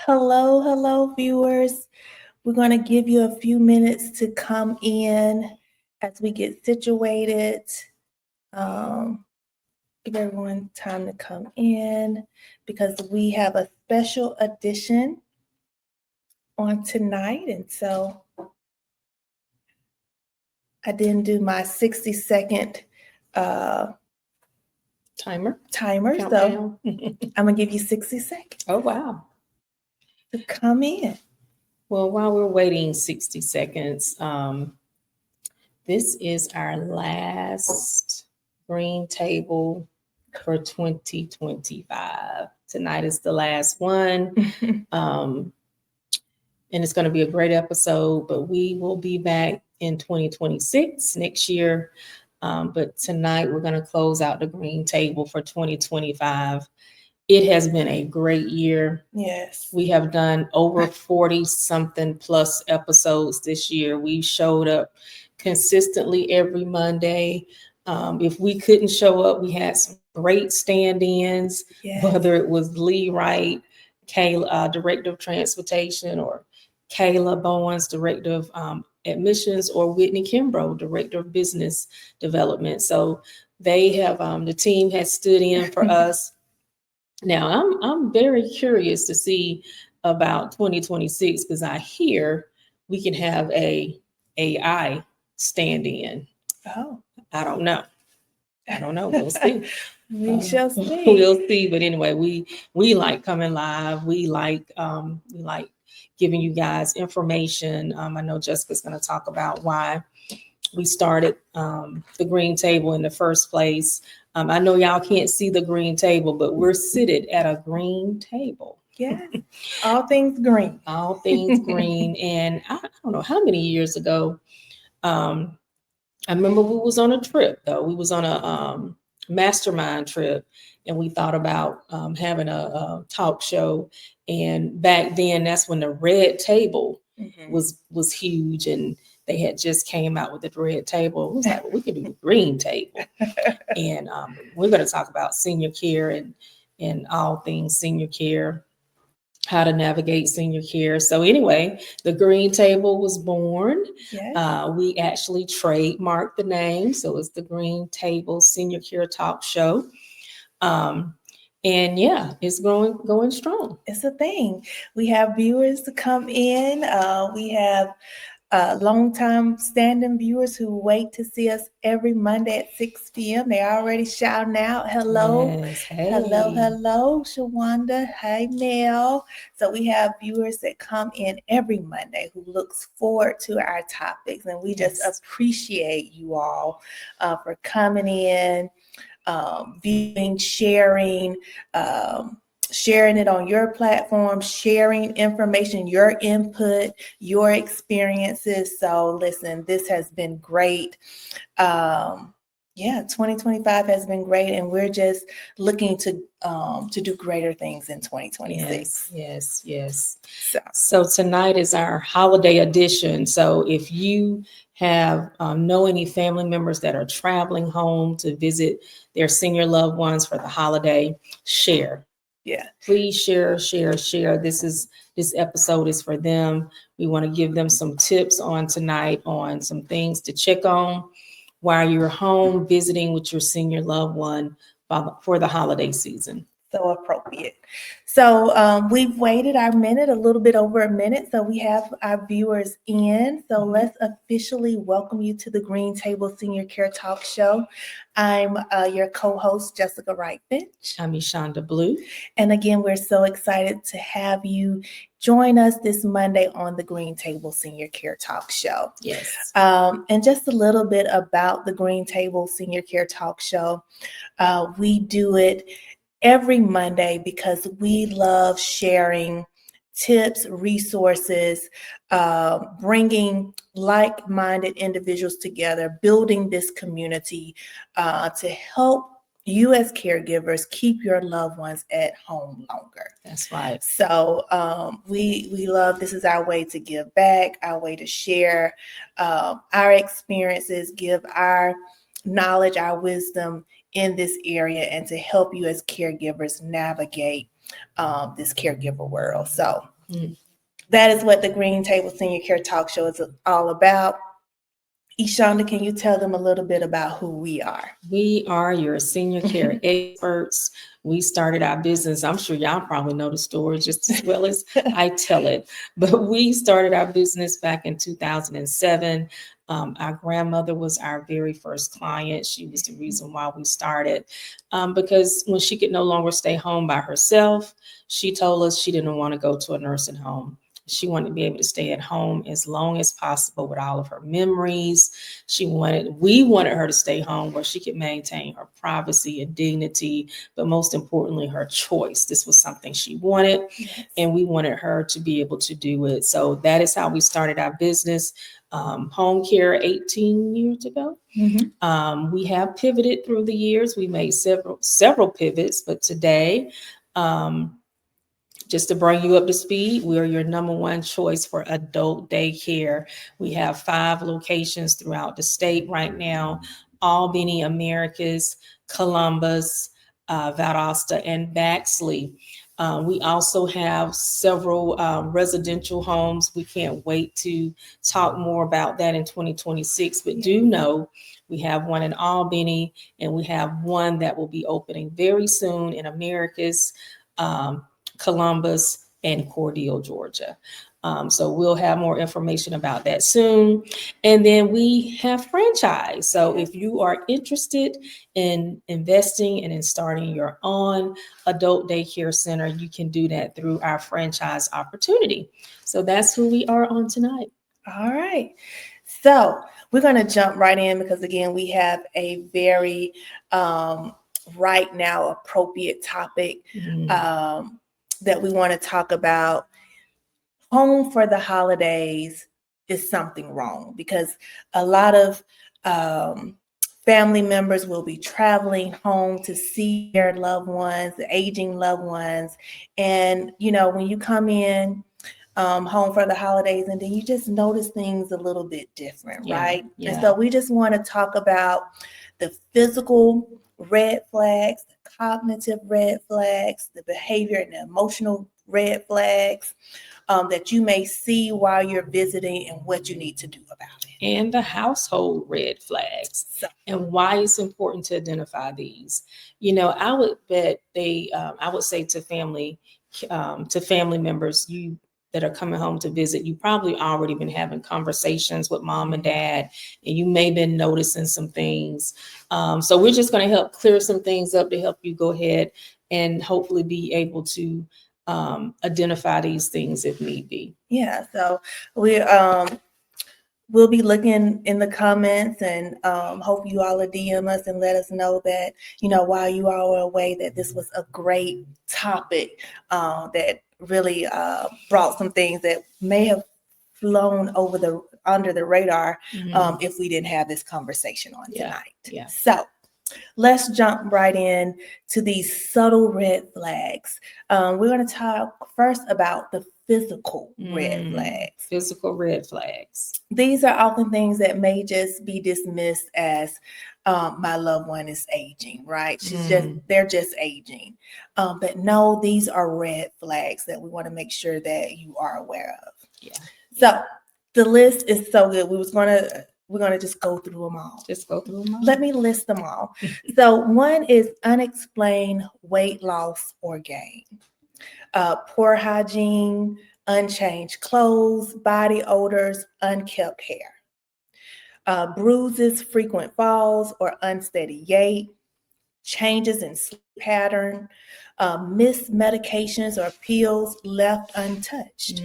Hello, viewers. We're going to give you a few minutes to come in as we get situated. Um, give everyone time to come in because we have a special edition on tonight. And so I didn't do my 60-second Timer. so I'm going to give you 60 seconds. Oh, wow. To come in. Well, while we're waiting 60 seconds, this is our last green table for 2025. Tonight is the last one. And it's going to be a great episode, but we will be back in 2026 next year. But tonight we're going to close out the green table for 2025. It has been a great year. Yes. We have done over 40 something plus episodes this year. We showed up consistently every Monday. If we couldn't show up, we had some great stand-ins, whether it was Lee Wright, Kayla, Director of Transportation, or Kayla Bowens, Director of Admissions, or Whitney Kimbrough, Director of Business Development. So they have, the team has stood in for us. Now, I'm very curious to see about 2026 because I hear we can have a AI stand in. Oh, I don't know. We'll see. We shall see. We'll see. But anyway, we like coming live. We like giving you guys information. I know Jessica's going to talk about why we started the green table in the first place. I know y'all can't see the green table, but we're seated at a green table. Yeah, all things green. All things green. And I don't know how many years ago, I remember we was on a trip, though. We was on a mastermind trip, and we thought about having a talk show. And back then, that's when the red table was huge, and they had just came out with the red table. It was like, well, we can do the green table. And we're going to talk about senior care and all things senior care, how to navigate senior care. So anyway, the green table was born. Yes. We actually trademarked the name. So it's the Green Table Senior Care Talk Show. And yeah, it's going strong. It's a thing. We have viewers to come in. We have long-time standing viewers who wait to see us every Monday at 6 p.m. They're already shouting out, hello, Yes, hey. hello, Shawanda, hey, Mel. So we have viewers that come in every Monday who looks forward to our topics. And we just appreciate you all for coming in, viewing, sharing it on your platform, sharing information, your input, your experiences. So listen, this has been great. 2025 has been great, and we're just looking to do greater things in 2026. Yes. So tonight is our holiday edition. So if you have know any family members that are traveling home to visit their senior loved ones for the holiday, share. Yeah. Please share. This episode is for them. We want to give them some tips on tonight on some things to check on while you're home visiting with your senior loved one for the holiday season. So appropriate. So we've waited a little bit over a minute. So we have our viewers in. So let's officially welcome you to the Green Table Senior Care Talk Show. I'm your co-host, Jessica Wright-Finch. I'm Eshonda Blue. And again, we're so excited to have you join us this Monday on the Green Table Senior Care Talk Show. Yes. And just a little bit about the Green Table Senior Care Talk Show. We do it every Monday because we love sharing tips, resources, bringing like-minded individuals together, building this community to help you as caregivers keep your loved ones at home longer. That's right. So we love, this is our way to give back, our way to share our experiences, give our knowledge, our wisdom in this area, and to help you as caregivers navigate this caregiver world. So Mm. That is what the Green Table Senior Care Talk Show is all about. Eshonda, can you tell them a little bit about who we are? We are your senior care experts. We started our business. I'm sure y'all probably know the story just as well as I tell it. But we started our business back in 2007. Our grandmother was our very first client. She was the reason why we started. Because when she could no longer stay home by herself, she told us she didn't want to go to a nursing home. She wanted to be able to stay at home as long as possible with all of her memories. We wanted her to stay home where she could maintain her privacy and dignity, but most importantly, her choice. This was something she wanted, and we wanted her to be able to do it. So that is how we started our business. Home care 18 years ago. We have pivoted through the years. We made several pivots, but today, just to bring you up to speed, we are your number one choice for adult daycare. We have 5 locations throughout the state right now: Albany, Americus, Columbus, Valdosta, and Baxley. We also have several residential homes. We can't wait to talk more about that in 2026, but do know we have one in Albany, and we have one that will be opening very soon in Americus, Columbus, and Cordele, Georgia. So we'll have more information about that soon. And then we have franchise. So if you are interested in investing and in starting your own adult daycare center, you can do that through our franchise opportunity. So that's who we are on tonight. All right. So we're going to jump right in because, again, we have a very right now appropriate topic that we want to talk about. Home for the holidays is something wrong because a lot of family members will be traveling home to see their loved ones, the aging loved ones. And, when you come in home for the holidays, and then you just notice things a little bit different, right? Yeah. And so we just want to talk about the physical red flags, the cognitive red flags, the behavior and the emotional red flags that you may see while you're visiting and what you need to do about it. And the household red flags and why it's important to identify these. I would bet I would say to family members, you that are coming home to visit, you probably already been having conversations with mom and dad, and you may have been noticing some things. So we're just going to help clear some things up to help you go ahead and hopefully be able to identify these things if need be. Yeah, so we'll be looking in the comments, and hope you all will DM us and let us know that, while you all are away, that this was a great topic that really brought some things that may have flown under the radar if we didn't have this conversation on tonight. Yeah. So let's jump right in to these subtle red flags. We're going to talk first about the physical red flags. Physical red flags. These are often things that may just be dismissed as my loved one is aging, right? They're just aging. But no, these are red flags that we want to make sure that you are aware of. Yeah. So the list is so good. We're going to just go through them all. Let me list them all. So one is unexplained weight loss or gain, poor hygiene, unchanged clothes, body odors, unkept hair, bruises, frequent falls or unsteady gait, changes in sleep pattern, missed medications or pills left untouched,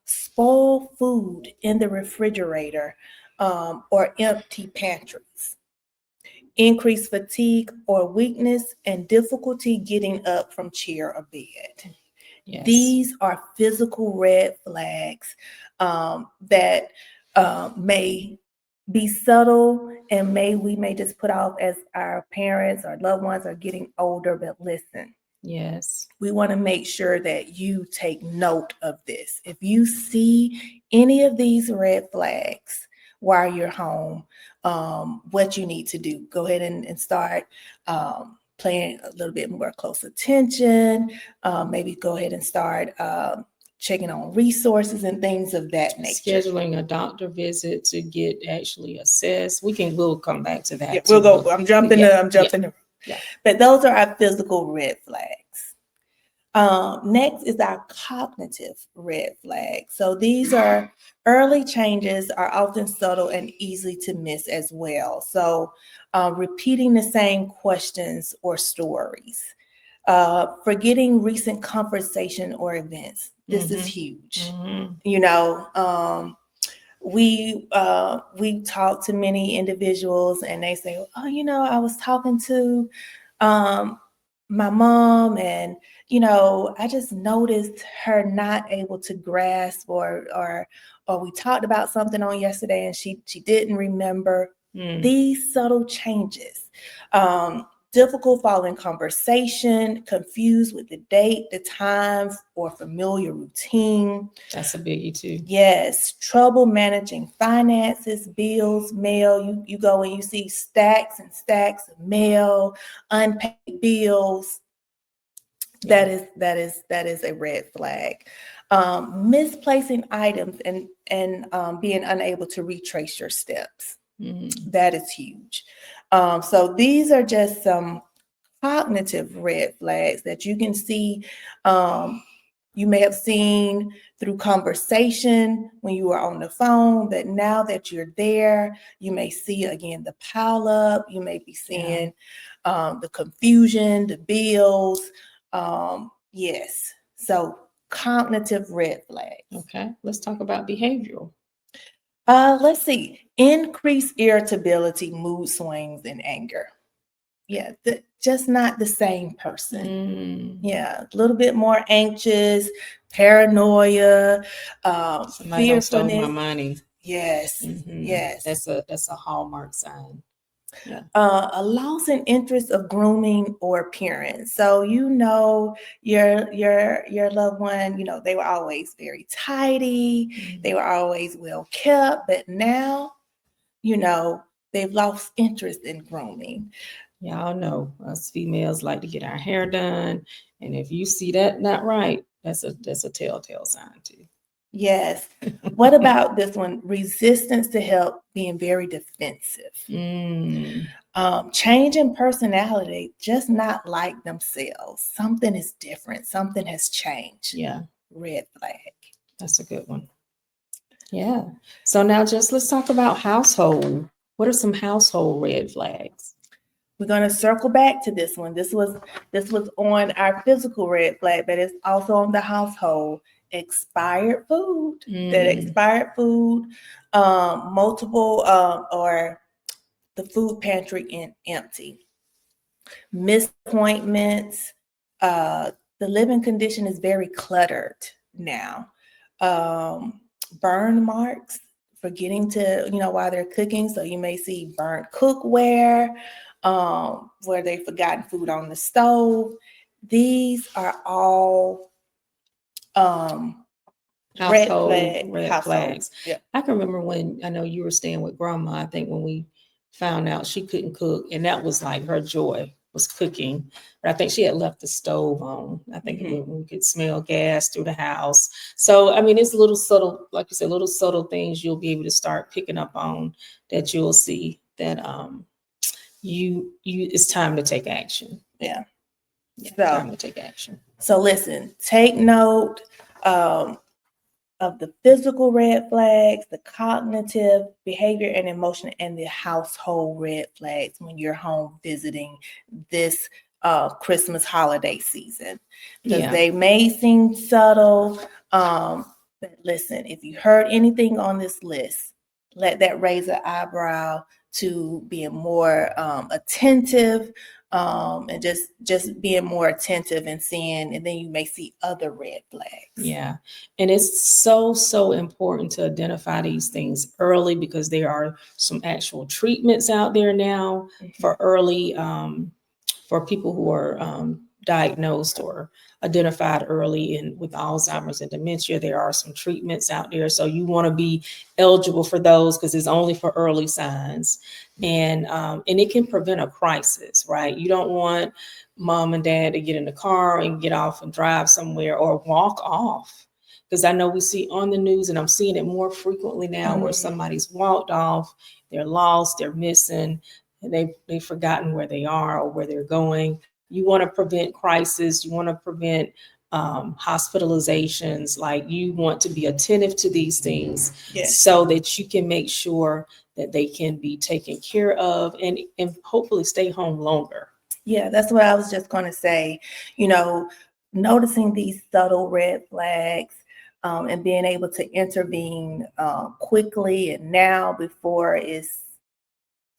spoiled food in the refrigerator or empty pantries, increased fatigue or weakness, and difficulty getting up from chair or bed. Yes. These are physical red flags that may be subtle and we may just put off as our parents or loved ones are getting older. But listen, yes, we want to make sure that you take note of this. If you see any of these red flags while you're home, what you need to do, go ahead and start paying a little bit more close attention, maybe go ahead and start checking on resources and things of that nature. Scheduling a doctor visit to get actually assessed. We'll come back to that. Yeah, we'll go. I'm jumping. Yeah. But those are our physical red flags. Next is our cognitive red flag. So these are early changes are often subtle and easy to miss as well. So repeating the same questions or stories, forgetting recent conversation or events. This is huge. You know, we talk to many individuals and they say, oh, you know, I was talking to my mom, and you know, I just noticed her not able to grasp, or we talked about something on yesterday and she didn't remember. These subtle changes, difficult following conversation, confused with the date, the time, or familiar routine. That's a biggie too. Yes, trouble managing finances, bills, mail. You go and you see stacks and stacks of mail, unpaid bills. That is a red flag. Misplacing items and being unable to retrace your steps. That is huge. So these are just some cognitive red flags that you can see. You may have seen through conversation when you were on the phone, but now that you're there, you may see again the pile up. You may be seeing the confusion, the bills. Yes. So cognitive red flags. Okay. Let's talk about behavioral. Let's see. Increased irritability, mood swings, and anger. Yeah, just not the same person. Yeah, a little bit more anxious, paranoia, Somebody done stole my money. Yes, yes. That's a hallmark sign. Yeah. A loss in interest of grooming or appearance. So you know your loved one, you know, they were always very tidy, they were always well kept, but now, you know, they've lost interest in grooming. Y'all know us females like to get our hair done, and if you see that not right, that's a telltale sign too. Yes. What about this one? Resistance to help, being very defensive. Change in personality, just not like themselves. Something is different. Something has changed. Yeah. Red flag. That's a good one. Yeah. So now let's talk about household. What are some household red flags? We're going to circle back to this one. This was on our physical red flag, but it's also on the household. Expired food. That expired food, multiple or the food pantry empty. Missed appointments. The living condition is very cluttered now. Burn marks, forgetting to, you know, while they're cooking. So you may see burnt cookware, where they've forgotten food on the stove. These are all household red flags. Yeah. I can remember when I know you were staying with grandma. I think when we found out she couldn't cook, and that was like her joy was cooking. But I think she had left the stove on. I think we could smell gas through the house. So I mean, it's little subtle, like you said, little subtle things you'll be able to start picking up on that you'll see that you it's time to take action. Yeah. Time to take action. So listen, take note of the physical red flags, the cognitive, behavior, and emotion, and the household red flags when you're home visiting this Christmas holiday season. Because they may seem subtle, but listen, if you heard anything on this list, let that raise an eyebrow to being more attentive, and just being more attentive and seeing, and then you may see other red flags. Yeah. And it's so important to identify these things early, because there are some actual treatments out there now for early, for people who are diagnosed or identified early and with Alzheimer's and dementia. There are some treatments out there. So you want to be eligible for those, because it's only for early signs. and it can prevent a crisis, right? You don't want mom and dad to get in the car and get off and drive somewhere or walk off. Because I know we see on the news, and I'm seeing it more frequently now, where somebody's walked off, they're lost, they're missing, and they've forgotten where they are or where they're going. You want to prevent crisis. You want to prevent hospitalizations. Like, you want to be attentive to these things, Yes. so that you can make sure that they can be taken care of and hopefully stay home longer. Yeah, that's what I was just going to say. You know, noticing these subtle red flags, and being able to intervene quickly and now before it's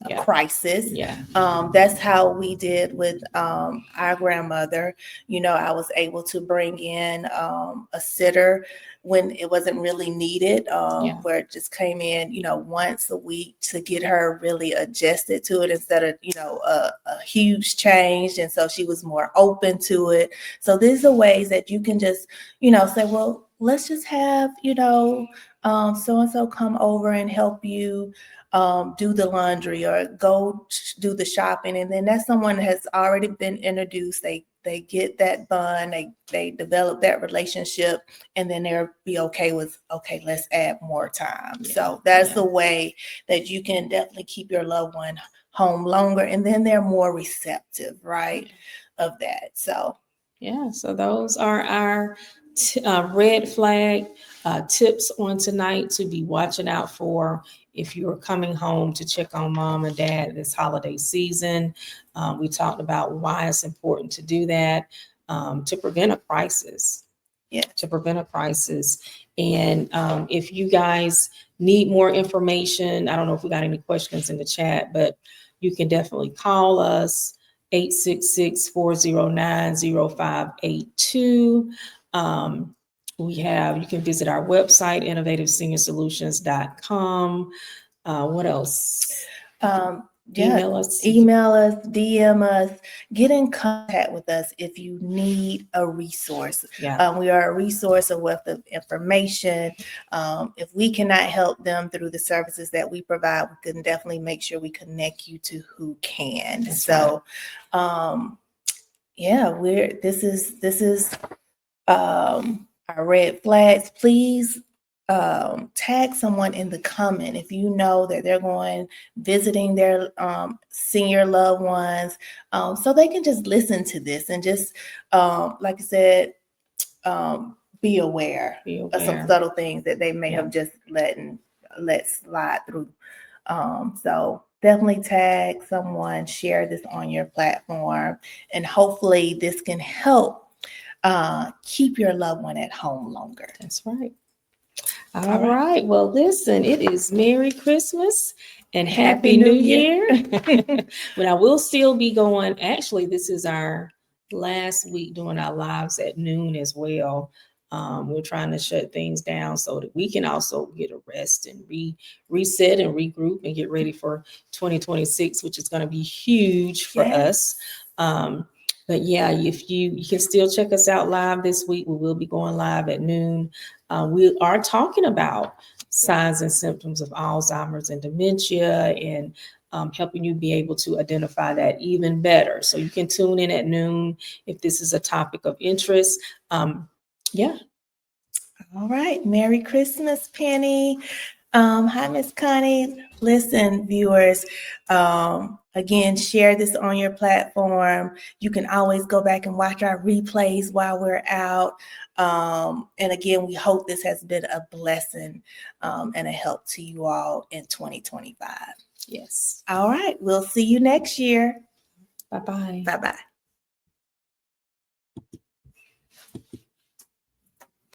a crisis. Yeah. That's how we did with our grandmother. You know, I was able to bring in a sitter when it wasn't really needed, where it just came in, you know, once a week to get her really adjusted to it instead of, you know, a huge change. And so she was more open to it. So these are ways that you can just, you know, say, well, let's just have, you know, so-and-so come over and help you do the laundry or go do the shopping. And then that's someone that has already been introduced. They get that bond, they develop that relationship, and then they'll be okay with, okay, let's add more time. So that's a way that you can definitely keep your loved one home longer, and then they're more receptive, right, of that. So so those are our red flag tips on tonight to be watching out for if you're coming home to check on mom and dad this holiday season. We talked about why it's important to do that, to prevent a crisis. To prevent a crisis. And if you guys need more information, I don't know if we got any questions in the chat, but you can definitely call us 866-409-0582. You can visit our website, innovativseniorsolutions.com. What else? Email us, DM us, get in contact with us if you need a resource. We are a resource, a wealth of information. If we cannot help them through the services that we provide, we can definitely make sure we connect you to who can. This is our red flags. Please tag someone in the comment if you know that they're going visiting their senior loved ones, so they can just listen to this and just like I said, be aware of some subtle things that they may have just let slide through. So definitely tag someone, share this on your platform, and hopefully this can help keep your loved one at home longer. That's right. All right. Well, listen, it is Merry Christmas and Happy New Year. But I will still be going. Actually, this is our last week doing our lives at noon as well. We're trying to shut things down so that we can also get a rest and reset and regroup and get ready for 2026, which is going to be huge for us. But yeah, if you can still check us out live this week, we will be going live at noon. We are talking about signs and symptoms of Alzheimer's and dementia, and helping you be able to identify that even better. So you can tune in at noon if this is a topic of interest. All right. Merry Christmas, Penny. Hi, Miss Connie. Listen, viewers, again, share this on your platform. You can always go back and watch our replays while we're out. And again, we hope this has been a blessing and a help to you all in 2025. Yes. All right. We'll see you next year. Bye-bye. Bye-bye.